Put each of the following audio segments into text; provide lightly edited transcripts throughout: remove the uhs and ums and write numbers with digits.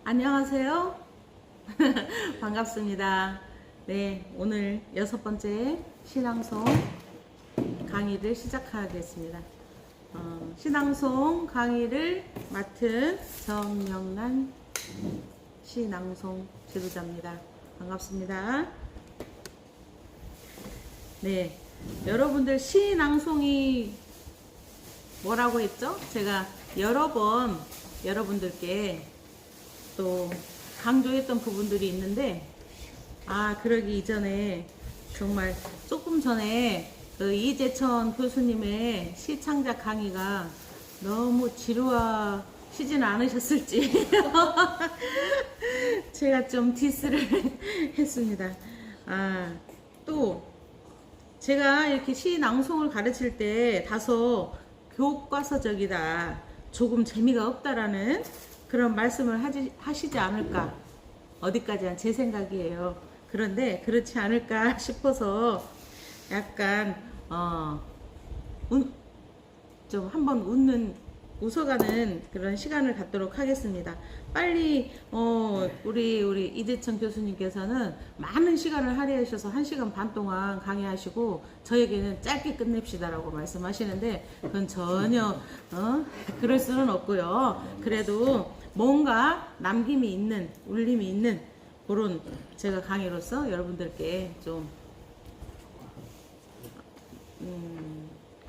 안녕하세요. 반갑습니다. 네, 오늘 6번째 신앙송 강의를 시작하겠습니다. 신앙송 강의를 맡은 정명란 신앙송 지도자입니다. 반갑습니다. 네, 여러분들 신앙송이 뭐라고 했죠? 제가 여러 번 여러분들께 또 강조했던 부분들이 있는데, 그러기 이전에 정말 조금 전에 그 이재천 교수님의 시창작 강의가 너무 지루하시지는 않으셨을지 제가 좀 디스를 했습니다. 또 제가 이렇게 시 낭송을 가르칠 때 다소 교과서적이다, 조금 재미가 없다라는 그런 말씀을 하시지 않을까, 어디까지나 제 생각이에요. 그런데 그렇지 않을까 싶어서 약간 좀 한번 웃어가는 그런 시간을 갖도록 하겠습니다. 빨리 우리 이재천 교수님께서는 많은 시간을 할애하셔서 1시간 반 동안 강의하시고 저에게는 짧게 끝냅시다라고 말씀하시는데, 그건 전혀 그럴 수는 없고요. 그래도 뭔가 남김이 있는, 울림이 있는 그런 제가 강의로서 여러분들께 좀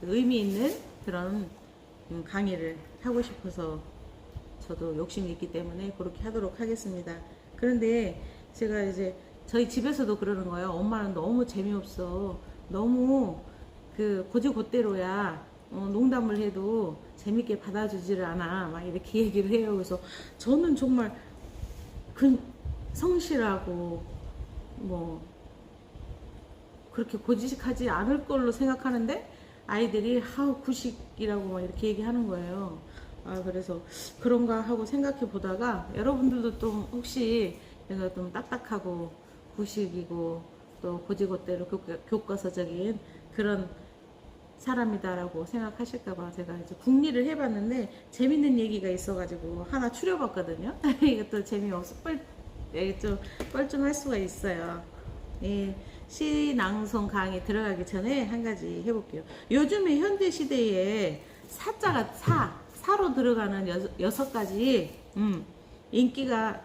의미 있는 그런 강의를 하고 싶어서 저도 욕심이 있기 때문에 그렇게 하도록 하겠습니다. 그런데 제가 이제 저희 집에서도 그러는 거예요. 엄마는 너무 재미없어, 너무 그 고지고대로야, 농담을 해도 재밌게 받아주지를 않아, 막 이렇게 얘기를 해요. 그래서 저는 정말 성실하고 뭐 그렇게 고지식하지 않을 걸로 생각하는데 아이들이 구식이라고 막 이렇게 얘기하는 거예요. 그래서 그런가 하고 생각해 보다가, 여러분들도 좀 혹시 내가 좀 딱딱하고 구식이고 또 고지고대로 교과서적인 그런 사람이다라고 생각하실까봐 제가 이제 궁리를 해봤는데 재밌는 얘기가 있어가지고 하나 추려봤거든요. 이것도 재미없어 좀 뻘쭘할 수가 있어요. 예, 시낭송 강의 들어가기 전에 한 가지 해볼게요. 요즘에 현대 시대에 사자가 사로 들어가는 6가지 인기가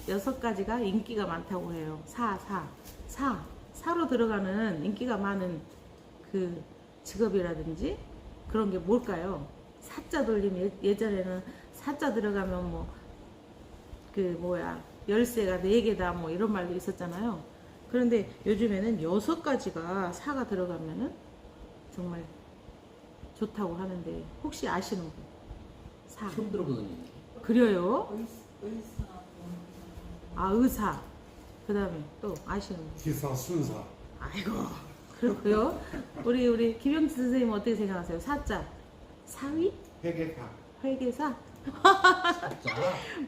6가지가 인기가 많다고 해요. 사로 들어가는 인기가 많은 그 직업이라든지 그런 게 뭘까요? 사자 돌림, 예전에는 사자 들어가면 뭐 열쇠가 4개다 뭐 이런 말도 있었잖아요. 그런데 요즘에는 6가지가 사가 들어가면은 정말 좋다고 하는데, 혹시 아시는 분? 사. 처음 들어보는 얘기. 그래요? 의사. 그 다음에 또 아시는 분? 기사 순사. 아이고, 그렇고요. 우리 김영수 선생님 어떻게 생각하세요? 사자. 사위? 회계사. 회계사? 사자.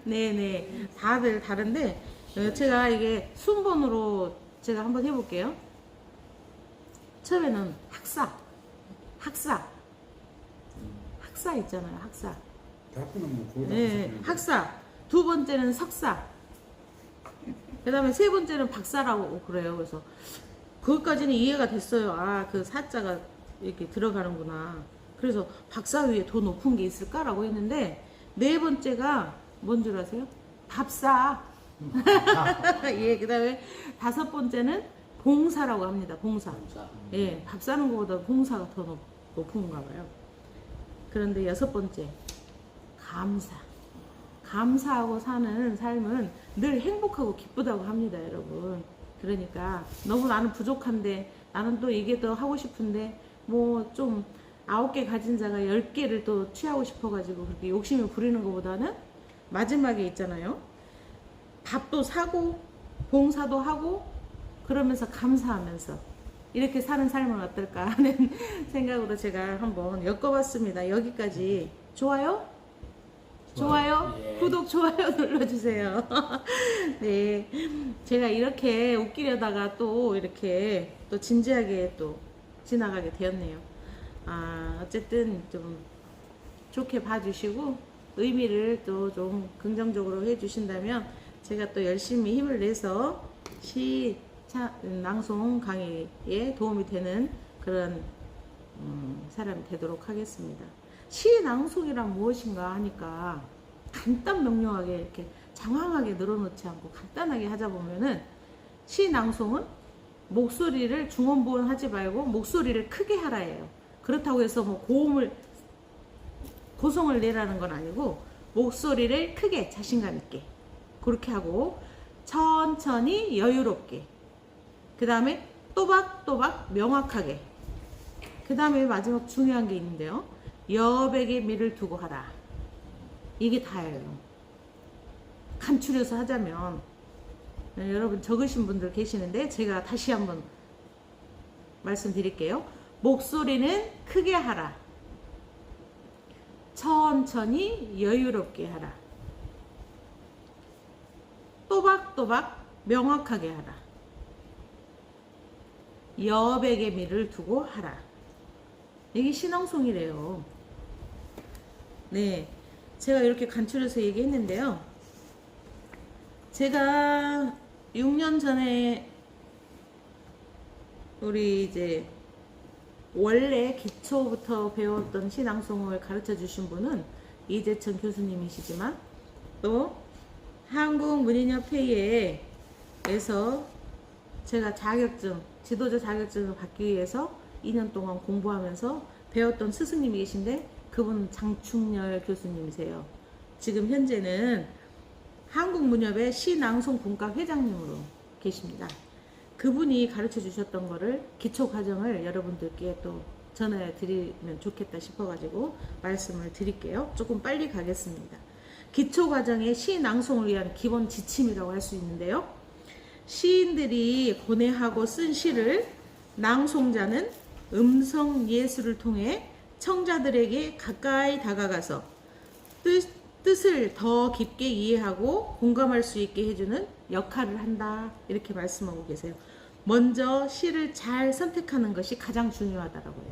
네네. 다들 다른데, 제가 이게 순번으로 제가 한번 해볼게요. 처음에는 학사 있잖아요. 학사. 대학교는 뭐 거의 다 네, 비슷한데. 학사. 두 번째는 석사. 그 다음에 세 번째는 박사라고 그래요. 그래서 그것까지는 이해가 됐어요. 그 사자가 이렇게 들어가는구나. 그래서 박사 위에 더 높은 게 있을까라고 했는데, 네 번째가 뭔 줄 아세요? 밥사. 예, 그 다음에 5번째는 봉사라고 합니다. 봉사. 예, 밥 사는 것보다 봉사가 더 높은가 봐요. 그런데 6번째, 감사. 감사하고 사는 삶은 늘 행복하고 기쁘다고 합니다, 여러분. 그러니까 너무 나는 부족한데, 나는 또 이게 더 하고 싶은데, 뭐 좀 9개 가진 자가 10개를 또 취하고 싶어가지고 그렇게 욕심을 부리는 것보다는 마지막에 있잖아요. 밥도 사고 봉사도 하고 그러면서 감사하면서 이렇게 사는 삶은 어떨까 하는 생각으로 제가 한번 엮어봤습니다. 여기까지 좋아요? 좋아요? 예. 구독, 좋아요 눌러주세요. 네, 제가 이렇게 웃기려다가 또 이렇게 또 진지하게 또 지나가게 되었네요. 어쨌든 좀 좋게 봐주시고 의미를 또 좀 긍정적으로 해주신다면 제가 또 열심히 힘을 내서 낭송 강의에 도움이 되는 그런 사람이 되도록 하겠습니다. 시 낭송이란 무엇인가 하니까 간단 명료하게 이렇게 장황하게 늘어놓지 않고 간단하게 하자 보면은 시 낭송은 목소리를 중원부원 하지 말고 목소리를 크게 하라예요. 그렇다고 해서 뭐 고성을 내라는 건 아니고 목소리를 크게 자신감 있게 그렇게 하고 천천히 여유롭게 그 다음에 또박또박 명확하게 그 다음에 마지막 중요한 게 있는데요. 여백의 미를 두고 하라. 이게 다예요. 간추려서 하자면 여러분 적으신 분들 계시는데 제가 다시 한번 말씀드릴게요. 목소리는 크게 하라. 천천히 여유롭게 하라. 또박또박 명확하게 하라. 여백의 미를 두고 하라. 이게 신앙송이래요. 네, 제가 이렇게 간추려서 얘기했는데요. 제가 6년 전에 우리 이제 원래 기초부터 배웠던 신앙송을 가르쳐 주신 분은 이재천 교수님이시지만 또 한국문인협회에서 제가 지도자 자격증을 받기 위해서 2년 동안 공부하면서 배웠던 스승님이 계신데 그분은 장충렬 교수님이세요. 지금 현재는 한국문협의 시낭송 분과 회장님으로 계십니다. 그분이 가르쳐 주셨던 거를 기초 과정을 여러분들께 또 전해 드리면 좋겠다 싶어가지고 말씀을 드릴게요. 조금 빨리 가겠습니다. 기초 과정의 시 낭송을 위한 기본 지침이라고 할 수 있는데요. 시인들이 고뇌하고 쓴 시를 낭송자는 음성 예술을 통해 청자들에게 가까이 다가가서 뜻을 더 깊게 이해하고 공감할 수 있게 해주는 역할을 한다. 이렇게 말씀하고 계세요. 먼저 시를 잘 선택하는 것이 가장 중요하다라고 해요.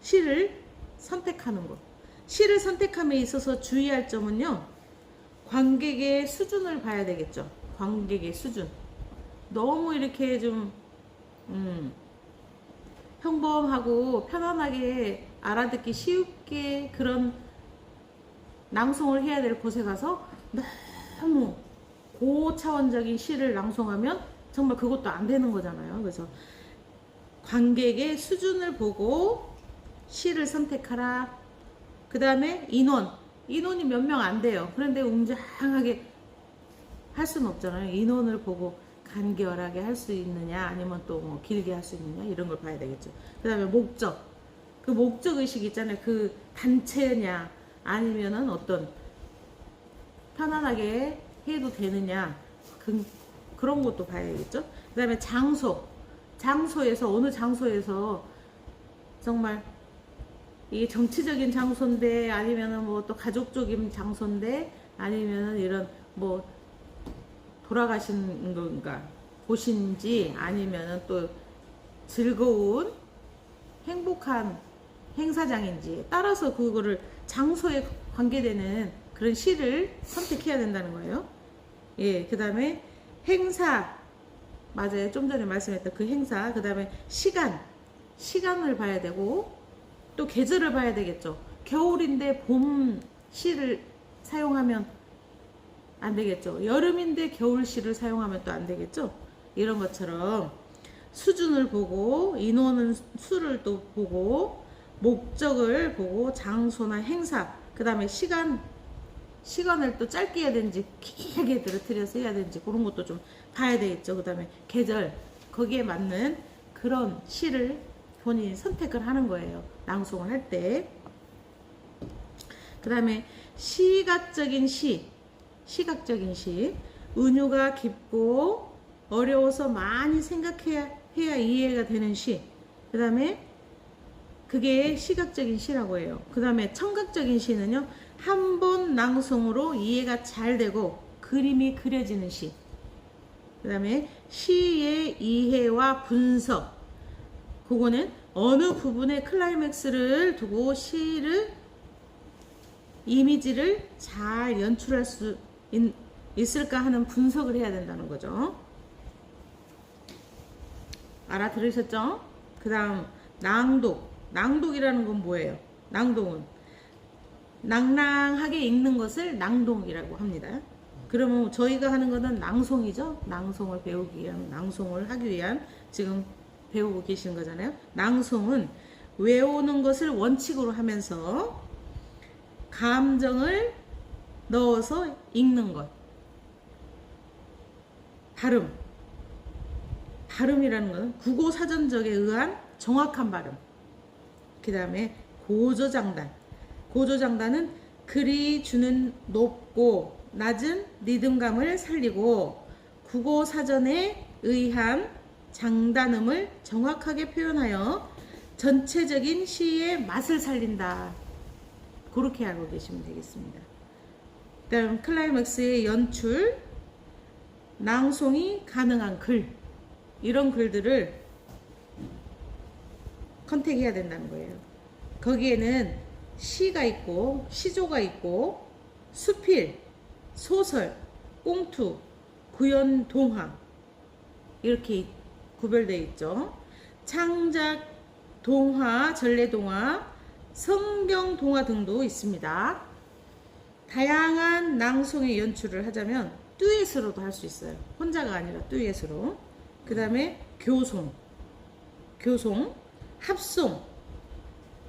시를 선택하는 것. 시를 선택함에 있어서 주의할 점은요. 관객의 수준을 봐야 되겠죠. 관객의 수준. 너무 이렇게 좀 평범하고 편안하게 알아듣기 쉽게 그런 낭송을 해야 될 곳에 가서 너무 고차원적인 시를 낭송하면 정말 그것도 안 되는 거잖아요. 그래서 관객의 수준을 보고 시를 선택하라. 그 다음에 인원이 몇 명 안 돼요. 그런데 웅장하게 할 수는 없잖아요. 인원을 보고 간결하게 할 수 있느냐 아니면 또 뭐 길게 할 수 있느냐 이런 걸 봐야 되겠죠. 그 다음에 목적. 그 목적 의식 있잖아요. 그 단체냐 아니면은 어떤 편안하게 해도 되느냐 그런 것도 봐야겠죠. 그 다음에 장소에서 어느 장소에서 정말 이게 정치적인 장소인데 아니면은 뭐 또 가족적인 장소인데 아니면은 이런 뭐 돌아가신 건가 곳인지 아니면은 또 즐거운 행복한 행사장인지 따라서 그거를 장소에 관계되는 그런 시를 선택해야 된다는 거예요. 예, 그 다음에 행사 맞아요. 좀 전에 말씀했던 그 행사. 그 다음에 시간을 봐야 되고 또 계절을 봐야 되겠죠. 겨울인데 봄 시를 사용하면 안 되겠죠. 여름인데 겨울 시를 사용하면 또 안 되겠죠. 이런 것처럼 수준을 보고 인원은 수를 또 보고 목적을 보고 장소나 행사 그 다음에 시간을 또 짧게 해야 되는지 길게 늘어뜨려서 해야 되는지 그런 것도 좀 봐야 되겠죠. 그 다음에 계절 거기에 맞는 그런 시를 본인이 선택을 하는 거예요. 낭송을 할 때. 그 다음에 시각적인 시 은유가 깊고 어려워서 많이 생각해야 이해가 되는 시. 그 다음에 그게 시각적인 시라고 해요. 그 다음에 청각적인 시는요. 한 번 낭송으로 이해가 잘 되고 그림이 그려지는 시. 그 다음에 시의 이해와 분석. 그거는 어느 부분에 클라이맥스를 두고 시를 이미지를 잘 연출할 수 있을까 하는 분석을 해야 된다는 거죠. 알아들으셨죠? 그 다음 낭독. 낭독이라는 건 뭐예요? 낭독은 낭낭하게 읽는 것을 낭독이라고 합니다. 그러면 저희가 하는 거는 낭송이죠. 낭송을 배우기 위한, 낭송을 하기 위한 지금 배우고 계시는 거잖아요. 낭송은 외우는 것을 원칙으로 하면서 감정을 넣어서 읽는 것. 발음. 발음이라는 것은 국어사전적에 의한 정확한 발음. 그 다음에 고조장단. 고조장단은 글이 주는 높고 낮은 리듬감을 살리고 국어사전에 의한 장단음을 정확하게 표현하여 전체적인 시의 맛을 살린다. 그렇게 알고 계시면 되겠습니다. 그 다음 클라이맥스의 연출, 낭송이 가능한 글, 이런 글들을 컨택해야 된다는 거예요. 거기에는 시가 있고 시조가 있고 수필, 소설, 꽁투, 구연, 동화 이렇게 구별되어 있죠. 창작, 동화, 전래동화, 성경동화 등도 있습니다. 다양한 낭송의 연출을 하자면 듀엣으로도 할 수 있어요. 혼자가 아니라 듀엣으로. 그 다음에 교송, 합송,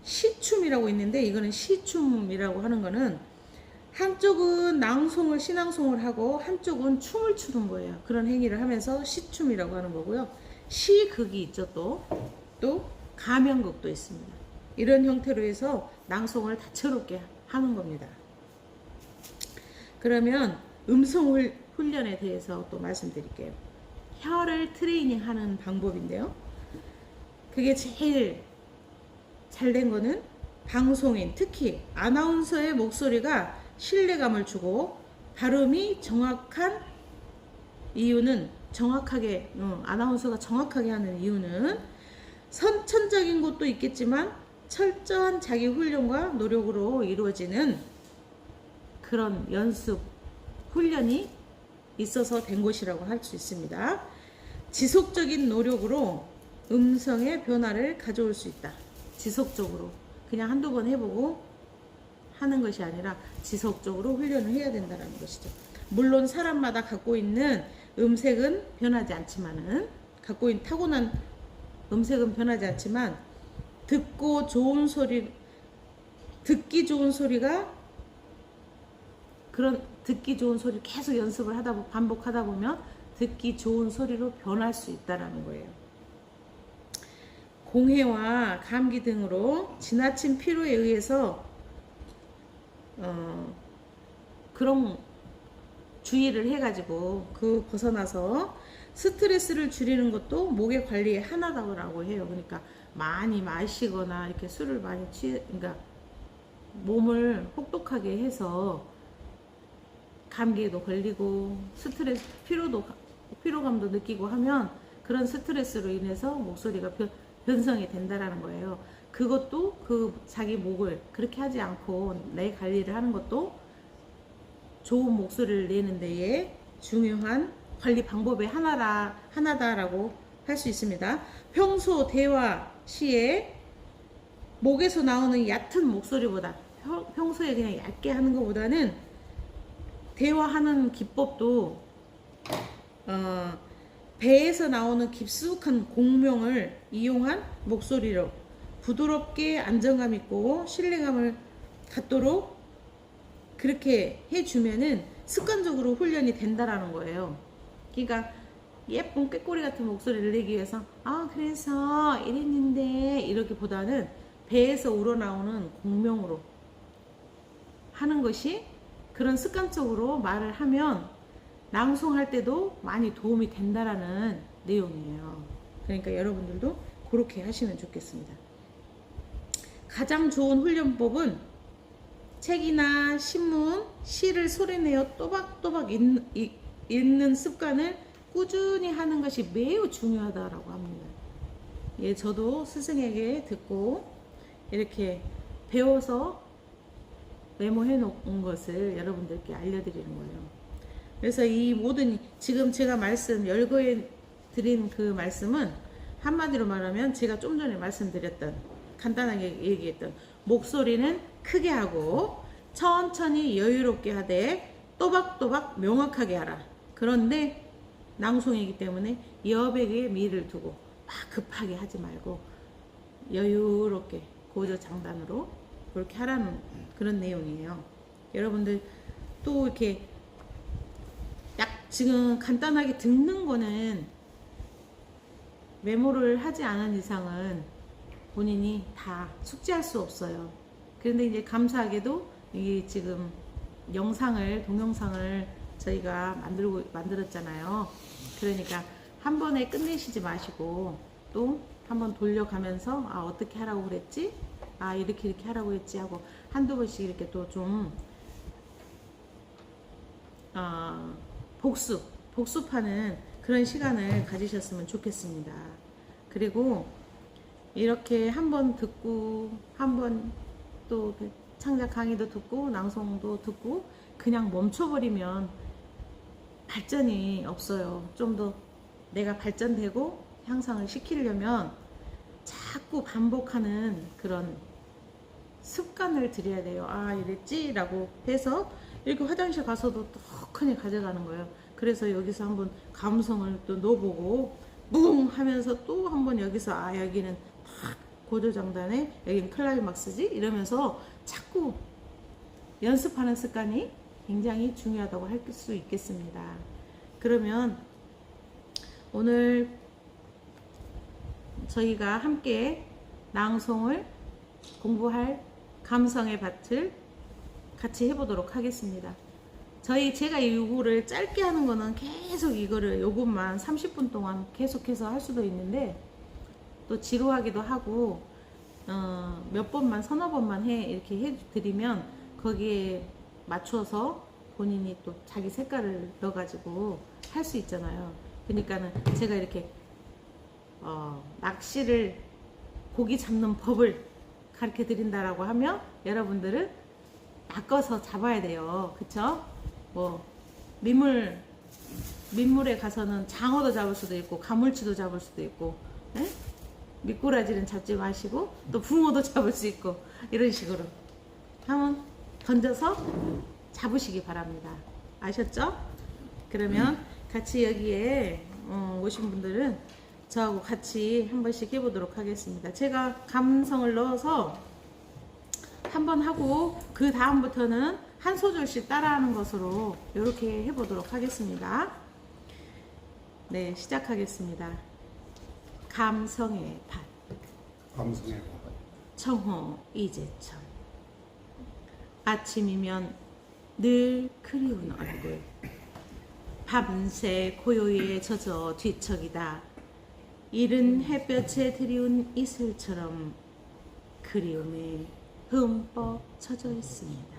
시춤이라고 있는데 이거는 시춤이라고 하는 거는 한쪽은 낭송을 시낭송을 하고 한쪽은 춤을 추는 거예요. 그런 행위를 하면서 시춤이라고 하는 거고요. 시극이 있죠. 또 가면극도 있습니다. 이런 형태로 해서 낭송을 다채롭게 하는 겁니다. 그러면 음성 훈련에 대해서 또 말씀드릴게요. 혀를 트레이닝하는 방법인데요. 그게 제일 잘된 거는 방송인, 특히 아나운서의 목소리가 신뢰감을 주고 발음이 정확한 이유는 정확하게 아나운서가 정확하게 하는 이유는 선천적인 것도 있겠지만 철저한 자기 훈련과 노력으로 이루어지는 그런 연습 훈련이 있어서 된 것이라고 할 수 있습니다. 지속적인 노력으로 음성의 변화를 가져올 수 있다. 지속적으로 그냥 한두 번 해보고 하는 것이 아니라 지속적으로 훈련을 해야 된다는 것이죠. 물론 사람마다 갖고 있는 음색은 변하지 않지만은 갖고 있는 타고난 음색은 변하지 않지만 듣기 좋은 소리 계속 연습을 반복하다 보면 듣기 좋은 소리로 변할 수 있다라는 거예요. 공해와 감기 등으로 지나친 피로에 의해서 그런 주의를 해가지고 벗어나서 스트레스를 줄이는 것도 목의 관리의 하나다라고 해요. 그러니까 많이 마시거나 이렇게 술을 많이 그러니까 몸을 혹독하게 해서 감기에도 걸리고 스트레스, 피로감도 느끼고 하면 그런 스트레스로 인해서 목소리가 변성이 된다라는 거예요. 그것도 자기 목을 그렇게 하지 않고 내 관리를 하는 것도 좋은 목소리를 내는 데에 중요한 관리 방법의 하나다라고 할 수 있습니다. 평소 대화 시에 목에서 나오는 얕은 목소리보다 평소에 그냥 얇게 하는 것보다는 대화하는 기법도 배에서 나오는 깊숙한 공명을 이용한 목소리로 부드럽게 안정감 있고 신뢰감을 갖도록 그렇게 해주면은 습관적으로 훈련이 된다라는 거예요. 그러니까 예쁜 꾀꼬리 같은 목소리를 내기 위해서 그래서 이랬는데 이렇게 보다는 배에서 우러나오는 공명으로 하는 것이 그런 습관적으로 말을 하면 낭송할 때도 많이 도움이 된다라는 내용이에요. 그러니까 여러분들도 그렇게 하시면 좋겠습니다. 가장 좋은 훈련법은 책이나 신문, 시를 소리내어 또박또박 읽는 습관을 꾸준히 하는 것이 매우 중요하다라고 합니다. 예, 저도 스승에게 듣고 이렇게 배워서 메모해 놓은 것을 여러분들께 알려드리는 거예요. 그래서 이 모든 지금 제가 열거해 드린 그 말씀은 한마디로 말하면 제가 좀 전에 말씀드렸던 간단하게 얘기했던 목소리는 크게 하고 천천히 여유롭게 하되 또박또박 명확하게 하라. 그런데 낭송이기 때문에 여백에 미를 두고 막 급하게 하지 말고 여유롭게 고조장단으로 그렇게 하라는 그런 내용이에요. 여러분들 또 이렇게 지금 간단하게 듣는 거는 메모를 하지 않은 이상은 본인이 다 숙지할 수 없어요. 그런데 이제 감사하게도 이 지금 동영상을 저희가 만들었잖아요. 그러니까 한 번에 끝내시지 마시고 또 한 번 돌려가면서 어떻게 하라고 그랬지? 이렇게 하라고 했지 하고 한두 번씩 이렇게 또 좀 복습하는 그런 시간을 가지셨으면 좋겠습니다. 그리고 이렇게 한 번 듣고 한 번 또 창작 강의도 듣고 낭송도 듣고 그냥 멈춰버리면 발전이 없어요. 좀 더 내가 발전되고 향상을 시키려면 자꾸 반복하는 그런 습관을 들여야 돼요. 이랬지? 라고 해서 이렇게 화장실 가서도 떡하니 가져가는 거예요. 그래서 여기서 한번 감성을 또 넣어보고 뭉 하면서 또 한번 여기서 여기는 딱 고조장단에 여기는 클라이막스지? 이러면서 자꾸 연습하는 습관이 굉장히 중요하다고 할 수 있겠습니다. 그러면 오늘 저희가 함께 낭송을 공부할 감성의 밭을 같이 해보도록 하겠습니다. 제가 이거를 짧게 하는 거는 계속 요것만 30분 동안 계속해서 할 수도 있는데 또 지루하기도 하고 몇 번만 서너 번만 이렇게 해드리면 거기에 맞춰서 본인이 또 자기 색깔을 넣어가지고 할 수 있잖아요. 그러니까는 제가 이렇게 낚시를 고기 잡는 법을 가르쳐 드린다라고 하면 여러분들은 바꿔서 잡아야 돼요. 그쵸? 민물에 가서는 장어도 잡을 수도 있고 가물치도 잡을 수도 있고 미꾸라지는 잡지 마시고 또 붕어도 잡을 수 있고 이런 식으로 한번 던져서 잡으시기 바랍니다. 아셨죠? 그러면 같이 여기에 오신 분들은 저하고 같이 한 번씩 해보도록 하겠습니다. 제가 감성을 넣어서 한 번 하고 그 다음부터는 한 소절씩 따라하는 것으로 이렇게 해보도록 하겠습니다. 네, 시작하겠습니다. 감성의 밭. 감성의 밭. 청호 이재천. 아침이면 늘 그리운 얼굴. 밤새 고요에 젖어 뒤척이다. 이른 햇볕에 드리운 이슬처럼 그리움에 흠뻑 젖어 있습니다.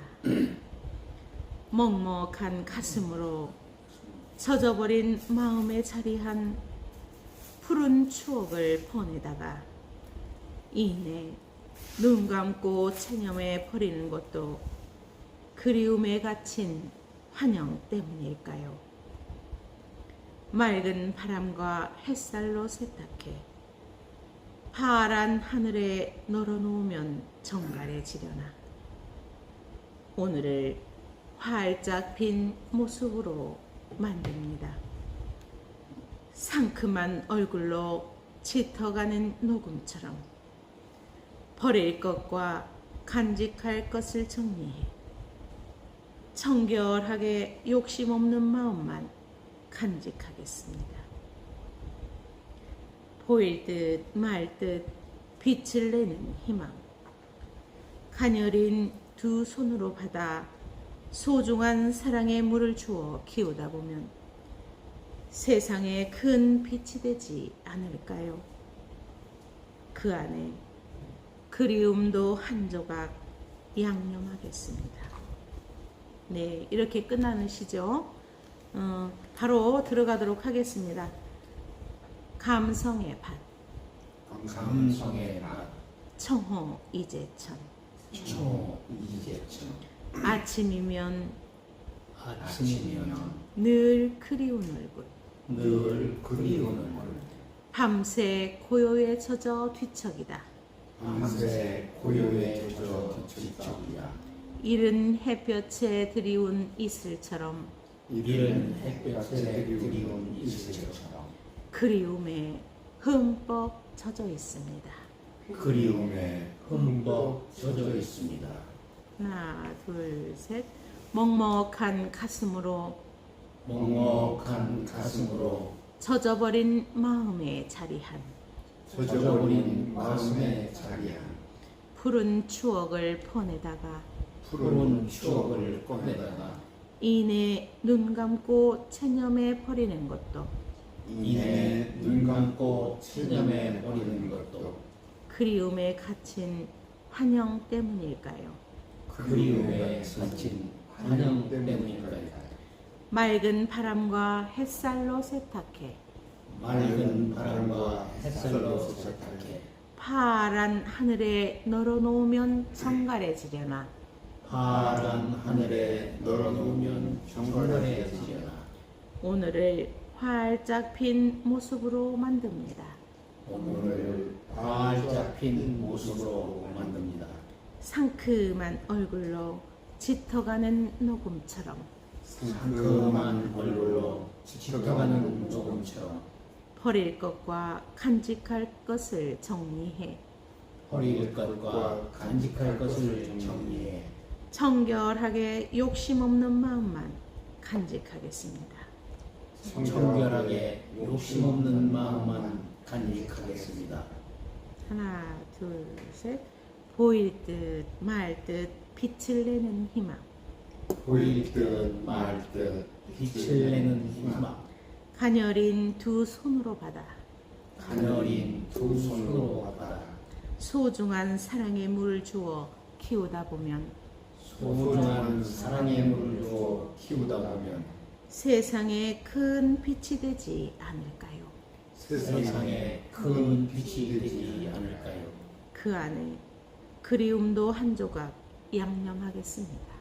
먹먹한 가슴으로 젖어버린 마음에 자리한 푸른 추억을 보내다가 이내 눈 감고 체념해 버리는 것도 그리움에 갇힌 환영 때문일까요? 맑은 바람과 햇살로 세탁해 파란 하늘에 널어놓으면 정갈해지려나. 오늘을 활짝 핀 모습으로 만듭니다. 상큼한 얼굴로 짙어가는 녹음처럼 버릴 것과 간직할 것을 정리해 청결하게 욕심 없는 마음만 간직하겠습니다. 보일 듯 말 듯 빛을 내는 희망. 가녀린 두 손으로 받아 소중한 사랑의 물을 주어 키우다 보면 세상에 큰 빛이 되지 않을까요? 그 안에 그리움도 한 조각 양념하겠습니다. 네, 이렇게 끝나는 시죠. 바로 들어가도록 하겠습니다. 감성의 밭. 감성의 밭. 청호 이재천. 청호 이재천. 아침이면 아침이면 늘 그리운 얼굴, 늘 그리운 얼굴, 밤새 고요에 젖어 뒤척이다. 밤새 고요에 젖어 뒤척이야. 이른 햇볕에 드리운 이슬처럼 이른 햇볕에 드리운 이슬처럼 그리움에 흠뻑 젖어 있습니다. 그리움에 흠뻑 젖어 있습니다. 하나, 둘, 셋. 먹먹한 가슴으로 먹먹한 가슴으로 젖어버린 마음에 자리한 젖어버린 마음의 자리한 푸른 추억을 퍼내다가 푸른 추억을 꺼내다가 이내 눈 감고 체념해 버리는 것도 이내 눈 감고 체념해 버리는 것도 그리움에 갇힌 환영 때문일까요? 그리움에 갇힌 환영 때문일까요? 맑은 바람과 햇살로 세탁해 맑은 바람과 햇살로 세탁해 파란 하늘에 널어놓으면 정갈해지려나 파란 하늘에 널어놓으면 정갈해지려나 오늘을 활짝 핀 모습으로 만듭니다. 오늘을 활짝 핀 모습으로 만듭니다. 상큼한 얼굴로 짙어가는 녹음처럼 상큼한 얼굴로 짙어가는 녹음처럼 버릴 것과 간직할 것을 정리해 버릴 것과 간직할 것을 정리해 청결하게 욕심 없는 마음만 간직하겠습니다. 청결하게 욕심 없는 마음만 간직하겠습니다. 하나, 둘, 셋. 보일 듯 말 듯 빛을 내는 희망. 보일 듯 말 듯 빛을 내는 희망. 가녀린 두 손으로 받아 가녀린 두 손으로 받아 소중한 사랑의 물 주어 키우다 보면 소중한 사랑의 물을 주어 키우다 보면 세상에 큰 빛이 되지 않을까요? 세상에 큰 빛이 되지 않을까요? 그 안에 그리움도 한 조각 양념하겠습니다.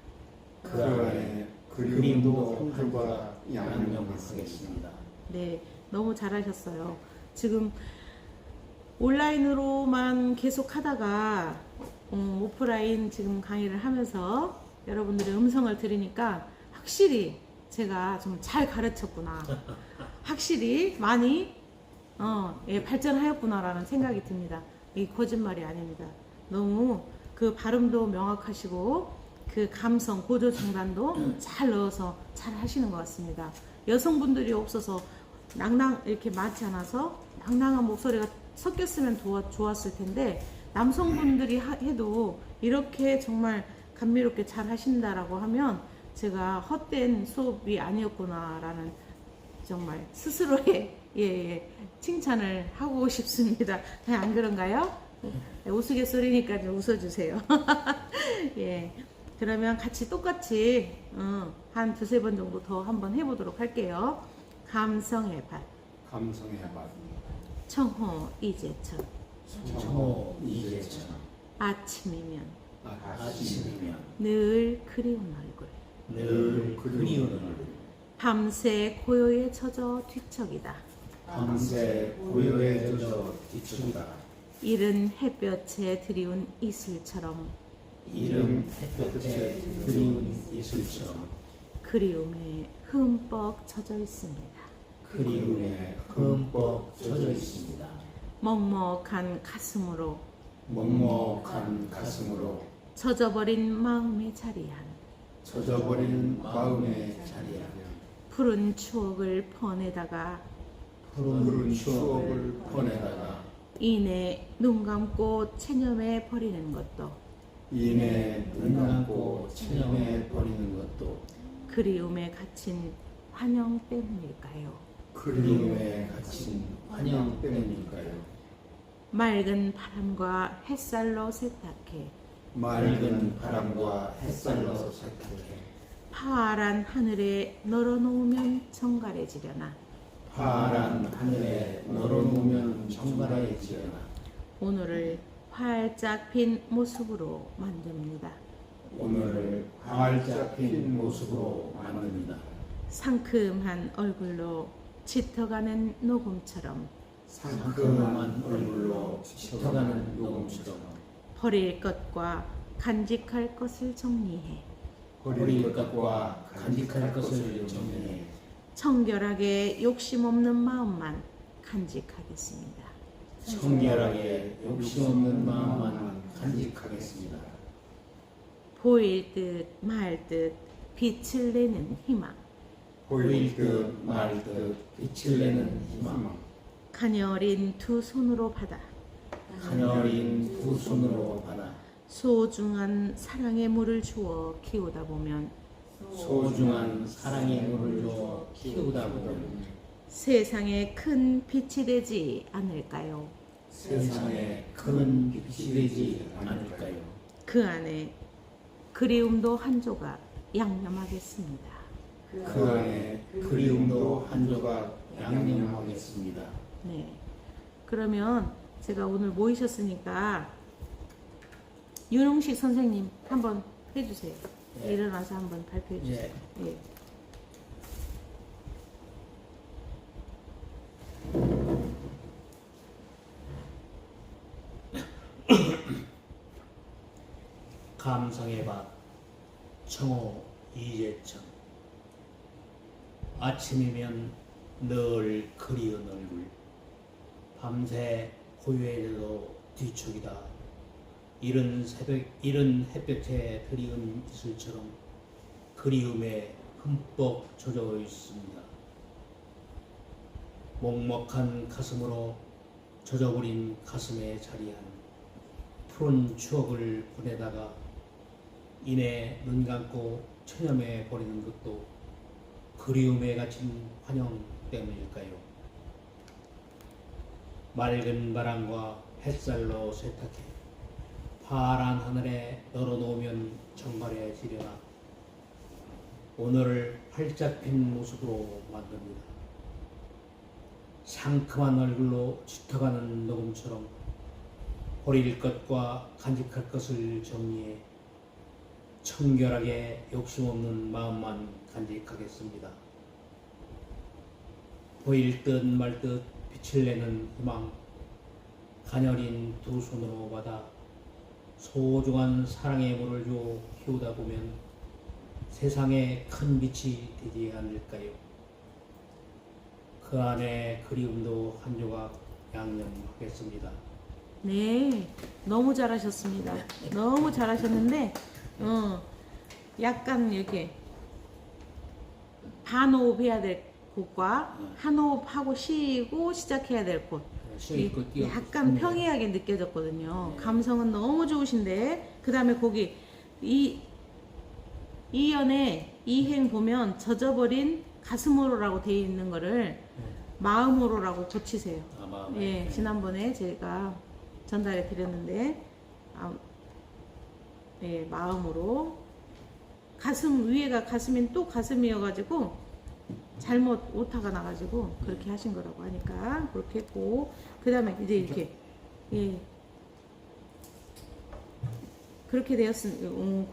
그 안에 그림도 한 조각 양념하겠습니다. 네, 너무 잘하셨어요. 지금 온라인으로만 계속 하다가 오프라인 지금 강의를 하면서 여러분들의 음성을 들으니까 확실히 제가 좀 잘 가르쳤구나. 확실히 많이 예, 발전하였구나라는 생각이 듭니다. 이 거짓말이 아닙니다. 너무 그 발음도 명확하시고 그 감성, 고조 중단도 잘 넣어서 잘 하시는 것 같습니다. 여성분들이 없어서 이렇게 많지 않아서 낭낭한 목소리가 섞였으면 좋았을 텐데 남성분들이 해도 이렇게 정말 감미롭게 잘 하신다라고 하면 제가 헛된 수업이 아니었구나라는 정말 스스로의 칭찬을 하고 싶습니다. 안 그런가요? 우스갯소리니까 좀 웃어주세요. 예. 그러면 같이 똑같이 한 두세 번 정도 더 한번 해보도록 할게요. 감성의 밭, 감성의 밭, 청호 이제철, 청호 이제처럼 아침이면 아침이면 늘 그리운 얼굴, 늘 그리운 얼굴 밤새 고요에 젖어 뒤척이다. 밤새 고요에 젖어 뒤척이다. 이른 햇볕에 드리운 이슬처럼 이른 햇볕에 그리운 이슬처럼 그리움에 흠뻑 젖어 있습니다. 그리움에 흠뻑 젖어 있습니다. 먹먹한 가슴으로 먹먹한 가슴으로 젖어버린 마음에 자리한 젖어버린 마음의 자리야. 푸른 추억을 퍼내다가 푸른 추억을 퍼내다가 이내 눈 감고 체념해 버리는 것도 이내 눈 감고 체념해 버리는 것도 그리움에 갇힌 환영 때문일까요? 그리움에 갇힌 환영 때문일까요? 맑은 바람과 햇살로 세탁해 맑은 바람과 햇살로 세탁해 파란 하늘에 널어놓으면 정갈해지려나 파란 하늘에 널어놓으면 정갈해지려나 오늘을 활짝 핀 모습으로 만듭니다. 오늘을 활짝 핀 모습으로 만듭니다. 상큼한 얼굴로 짙어가는 녹음처럼 상큼한 얼굴로 짙어가는 녹음처럼 버릴 것과 간직할 것을 정리해 버릴 것과 간직할 것을 정리해 청결하게 욕심 없는 마음만 간직하겠습니다. 청결하게 욕심 없는 마음만 간직하겠습니다. 보일 듯 말 듯 빛을 내는 희망 보일 듯 말 듯 빛을 내는 희망 가녀린 두 손으로 받아 가녀린 두 손으로 받아 소중한 사랑의 물을 주어 키우다 보면 소중한 사랑의 물을 주어 키우다 보면 세상에 큰 빛이 되지 않을까요? 세상에 큰 빛이 되지 않을까요? 그 안에 그리움도 한 조각 양념하겠습니다. 그 안에 그리움도 한 조각 양념하겠습니다. 네. 그러면 제가 오늘 모이셨으니까 윤홍식 선생님 한번 해주세요. 네. 일어나서 한번 발표해 주세요. 예. 감성의 밭 청호 이재천 아침이면 늘 그리운 얼굴 밤새 고요해져도 뒤척이다 이른 햇볕에 드리운 이슬처럼 그리움에 흠뻑 젖어 있습니다. 먹먹한 가슴으로 젖어버린 가슴에 자리한 푸른 추억을 보내다가 이내 눈 감고 체념해 버리는 것도 그리움에 갇힌 환영 때문일까요? 맑은 바람과 햇살로 세탁해 파란 하늘에 널어놓으면 정갈해지려나 오늘을 활짝 핀 모습으로 만듭니다. 상큼한 얼굴로 짙어가는 녹음처럼 버릴 것과 간직할 것을 정리해 청결하게 욕심 없는 마음만 간직하겠습니다. 보일 듯 말 듯 빛을 내는 희망 가녀린 두 손으로 받아 소중한 사랑의 물을 주어 키우다 보면 세상에 큰 빛이 되지 않을까요? 그 안에 그리움도 한 조각 양념하겠습니다. 네, 너무 잘하셨습니다. 너무 잘하셨는데, 약간 이렇게 반호흡 해야 될 곳과 한 호흡 하고 쉬고 시작해야 될 곳. 약간 평이하게 느껴졌거든요. 감성은 너무 좋으신데, 그 다음에 거기 이연의 이행 보면 젖어버린 가슴으로라고 되어 있는 거를 마음으로라고 고치세요. 예, 지난번에 제가 전달해 드렸는데, 예, 마음으로 가슴 위에가 가슴인 또 가슴이어가지고 잘못 오타가 나가지고 그렇게 하신 거라고 하니까 그렇게 했고, 그 다음에 이제 이렇게 예 그렇게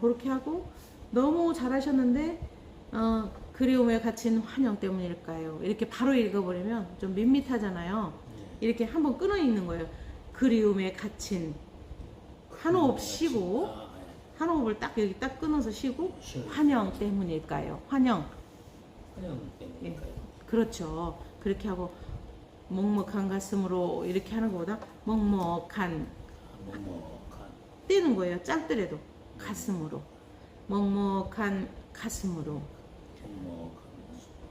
그렇게 하고 너무 잘하셨는데 그리움에 갇힌 환영 때문일까요? 이렇게 바로 읽어버리면 좀 밋밋하잖아요. 이렇게 한번 끊어 읽는 거예요. 그리움에 갇힌 한 호흡 쉬고 한 호흡을 딱 여기 딱 끊어서 쉬고 환영 때문일까요? 환영 때문일까요? 예, 그렇죠. 그렇게 하고 먹먹한 가슴으로 이렇게 하는 것보다 먹먹한 떼는 거예요. 짧더라도 가슴으로 먹먹한 가슴으로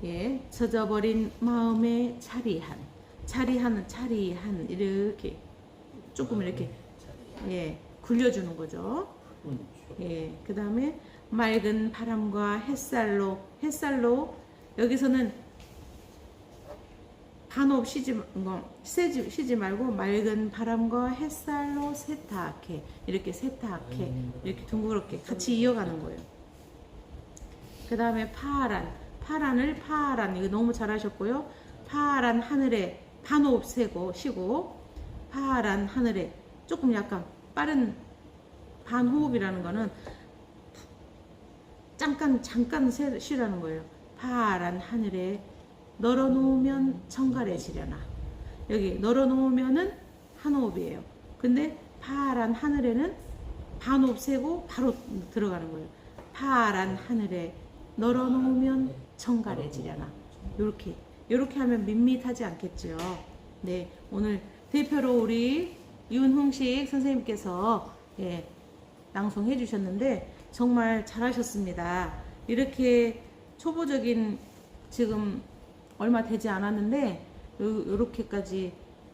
예, 젖어버린 마음의 자리한 이렇게 조금 이렇게 예 굴려주는 거죠. 예, 그 다음에 맑은 바람과 햇살로 여기서는 반호흡 쉬지 말고 맑은 바람과 햇살로 세탁해 이렇게 이렇게 둥그렇게 같이 이어가는 거예요. 그 다음에 파란 이거 너무 잘하셨고요. 파란 하늘에 반호흡 쉬고 파란 하늘에 조금 약간 빠른 반호흡이라는 거는 잠깐 쉬라는 거예요. 파란 하늘에 널어놓으면 정갈해지려나. 여기 널어놓으면은 한 호흡이에요. 근데 파란 하늘에는 반 호흡 세고 바로 들어가는 거예요. 파란 하늘에 널어놓으면 정갈해지려나. 요렇게 하면 밋밋하지 않겠죠. 네, 오늘 대표로 우리 윤흥식 선생님께서 낭송해 주셨는데 정말 잘하셨습니다. 이렇게 초보적인 지금 얼마 되지 않았는데 요렇게까지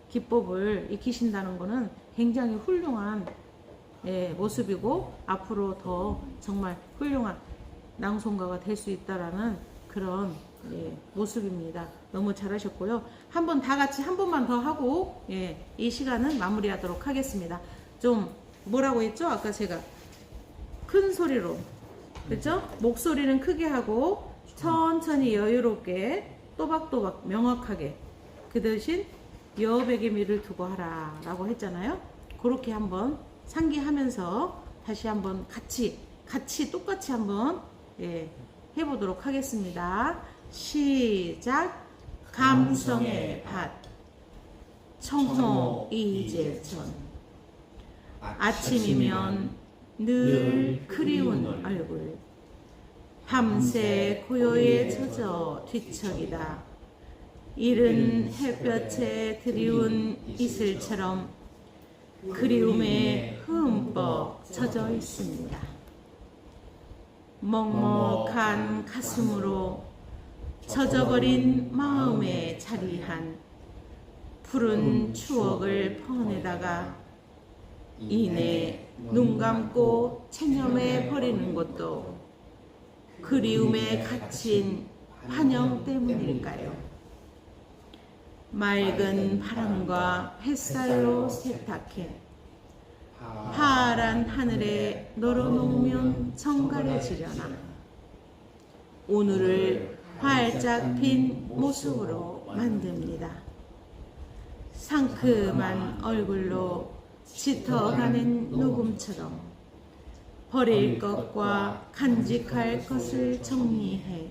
기법을 익히신다는 거는 굉장히 훌륭한 모습이고 앞으로 더 정말 훌륭한 낭송가가 될 수 있다라는 그런 모습입니다. 너무 잘하셨고요. 한번 다 같이 한 번만 더 하고 이 시간은 마무리하도록 하겠습니다. 좀 뭐라고 했죠? 아까 제가 큰 소리로 그렇죠? 목소리는 크게 하고 천천히 여유롭게 또박또박 명확하게 그 대신 여백의 미를 두고 하라 라고 했잖아요. 그렇게 한번 상기하면서 다시 한번 같이 똑같이 한번 해보도록 하겠습니다. 시작. 감성의 밭 청호 이재천. 아침이면 늘 그리운 얼굴 밤새 고요에 젖어 뒤척이다. 이른 햇볕에 드리운 이슬처럼 그리움에 흠뻑 젖어 있습니다. 먹먹한 가슴으로 젖어버린 마음에 자리한 푸른 추억을 퍼내다가 이내 눈 감고 체념해 버리는 것도 그리움에 갇힌 환영 때문일까요? 맑은 바람과 햇살로 세탁해 파란 하늘에 널어놓으면 정갈해지려나. 오늘을 활짝 핀 모습으로 만듭니다. 상큼한 얼굴로 짙어가는 녹음처럼 버릴 것과 간직할 것을 정리해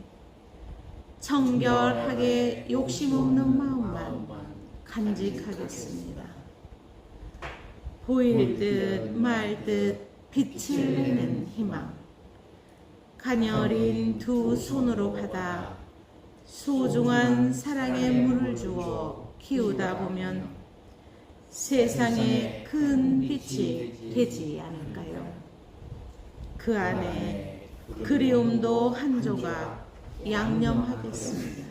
청결하게 욕심없는 마음만 간직하겠습니다. 보일 듯 말 듯 빛을 내는 희망 가녀린 두 손으로 받아 소중한 사랑의 물을 주어 키우다 보면 세상에 큰 빛이 되지 않을까요? 그 안에 그리움도 한 조각 양념하겠습니다.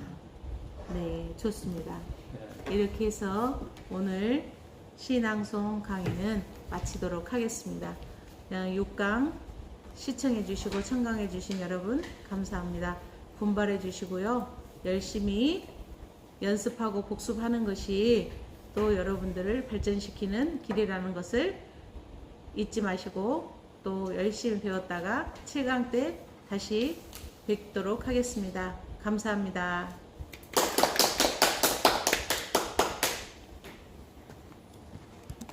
네, 좋습니다. 이렇게 해서 오늘 시낭송 강의는 마치도록 하겠습니다. 6강 시청해 주시고 청강해 주신 여러분 감사합니다. 분발해 주시고요. 열심히 연습하고 복습하는 것이 또 여러분들을 발전시키는 길이라는 것을 잊지 마시고 또 열심히 배웠다가 7강 때 다시 뵙도록 하겠습니다. 감사합니다.